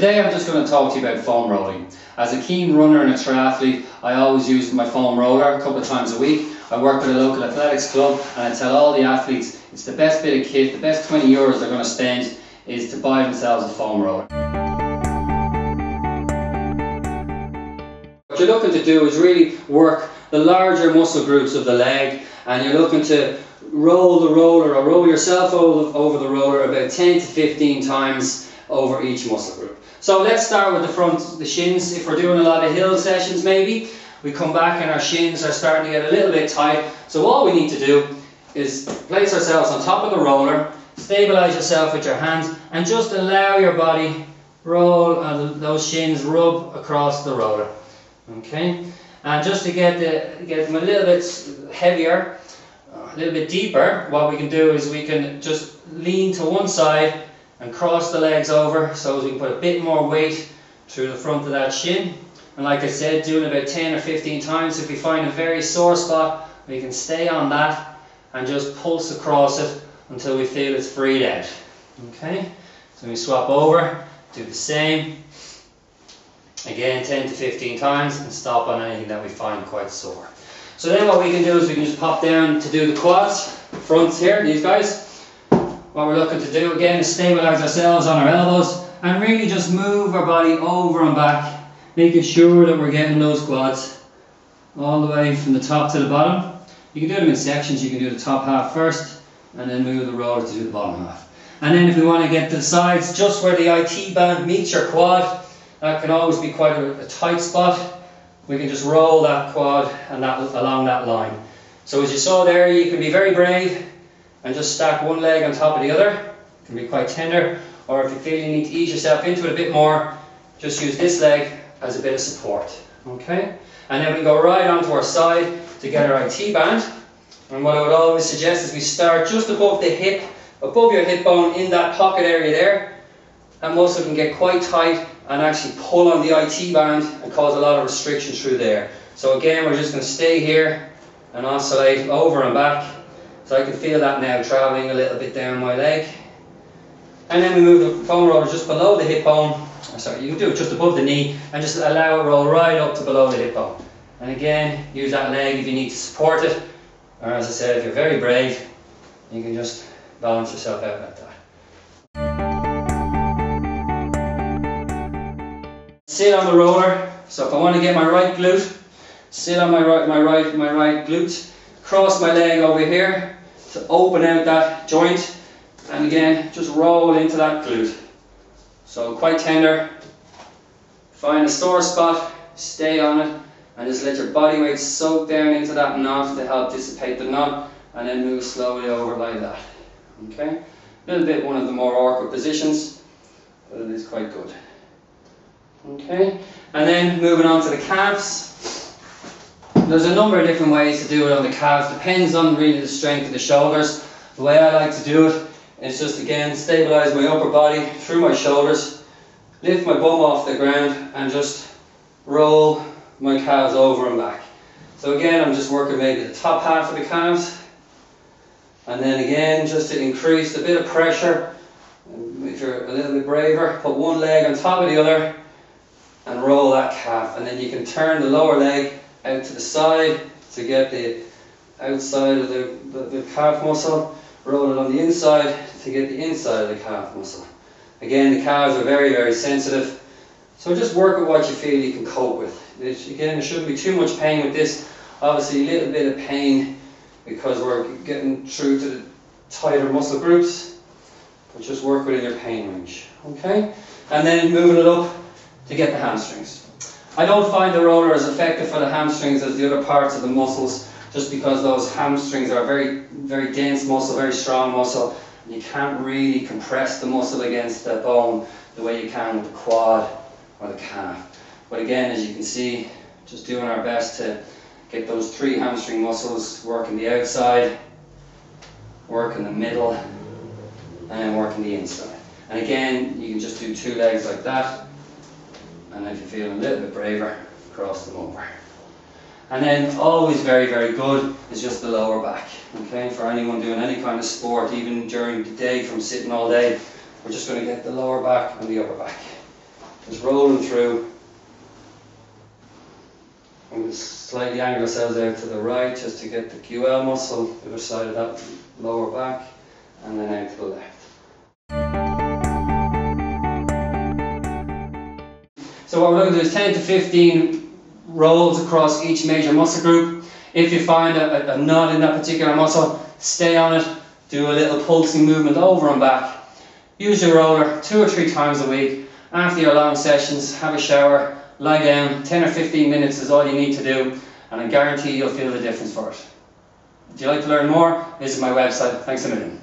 Today I'm just going to talk to you about foam rolling. As a keen runner and a triathlete, I always use my foam roller a couple of times a week. I work with a local athletics club and I tell all the athletes it's the best bit of kit, the best 20 euros they're going to spend is to buy themselves a foam roller. What you're looking to do is really work the larger muscle groups of the leg, and you're looking to roll the roller or roll yourself over the roller about 10 to 15 times over each muscle group. So let's start with the front, the shins. If we're doing a lot of hill sessions maybe, we come back and our shins are starting to get a little bit tight. So all we need to do is place ourselves on top of the roller, stabilize yourself with your hands and just allow your body roll and those shins rub across the roller. Okay, and just to get them a little bit heavier, a little bit deeper, what we can do is we can just lean to one side and cross the legs over so as we can put a bit more weight through the front of that shin. And like I said, doing about 10 or 15 times. If we find a very sore spot, we can stay on that and just pulse across it until we feel it's freed out. Okay, so we swap over, do the same. Again, 10 to 15 times and stop on anything that we find quite sore. So then what we can do is we can just pop down to do the quads, fronts here, these guys. What we're looking to do again is stabilize ourselves on our elbows and really just move our body over and back, making sure that we're getting those quads all the way from the top to the bottom. You can do them in sections. You can do the top half first and then move the roller to do the bottom half. And then if we want to get to the sides, just where the IT band meets your quad, that can always be quite a tight spot. We can just roll that quad and along that line. So as you saw there, you can be very brave and just stack one leg on top of the other. It can be quite tender. Or if you feel you need to ease yourself into it a bit more, just use this leg as a bit of support. Okay? And then we go right onto our side to get our IT band. And what I would always suggest is we start just above the hip, above your hip bone in that pocket area there. That muscle can get quite tight and actually pull on the IT band and cause a lot of restriction through there. So again, we're just going to stay here and oscillate over and back. So I can feel that now travelling a little bit down my leg. And then we move the foam roller just below the hip bone. Sorry, you can do it just above the knee and just allow it roll right up to below the hip bone. And again, use that leg if you need to support it. Or as I said, if you're very brave, you can just balance yourself out like that. Sit on the roller. So if I want to get my right glute, sit on my right glute. Cross my leg over here to open out that joint, and again just roll into that glute. So quite tender. Find a sore spot, stay on it, and just let your body weight soak down into that knot to help dissipate the knot, and then move slowly over like that. Okay, a little bit one of the more awkward positions, but it is quite good. Okay, and then moving on to the calves. There's a number of different ways to do it on the calves. Depends on really the strength of the shoulders. The way I like to do it is just again stabilize my upper body through my shoulders, lift my bum off the ground and just roll my calves over and back. So again, I'm just working maybe the top half of the calves, and then again just to increase a bit of pressure. If you're a little bit braver, put one leg on top of the other and roll that calf, and then you can turn the lower leg out to the side to get the outside of the calf muscle, roll it on the inside to get the inside of the calf muscle. Again, the calves are very, very sensitive, so just work with what you feel you can cope with. Again, there shouldn't be too much pain with this. Obviously a little bit of pain because we're getting through to the tighter muscle groups, but just work within your pain range. Okay? And then moving it up to get the hamstrings. I don't find the roller as effective for the hamstrings as the other parts of the muscles, just because those hamstrings are very, very dense muscle, very strong muscle, and you can't really compress the muscle against the bone the way you can with the quad or the calf. But again, as you can see, just doing our best to get those three hamstring muscles working the outside, working the middle, and then working the inside. And again, you can just do two legs like that. And if you're feeling a little bit braver, cross them over. And then always very, very good is just the lower back. Okay, for anyone doing any kind of sport, even during the day from sitting all day, we're just going to get the lower back and the upper back. Just rolling through. I'm going to slightly angle ourselves out to the right just to get the QL muscle, the other side of that lower back, and then out to the left. So what we're going to do is 10 to 15 rolls across each major muscle group. If you find a knot in that particular muscle, stay on it, do a little pulsing movement over and back. Use your roller 2 or 3 times a week. After your long sessions, have a shower, lie down. 10 or 15 minutes is all you need to do, and I guarantee you'll feel the difference for it. If you'd like to learn more, visit my website. Thanks a million.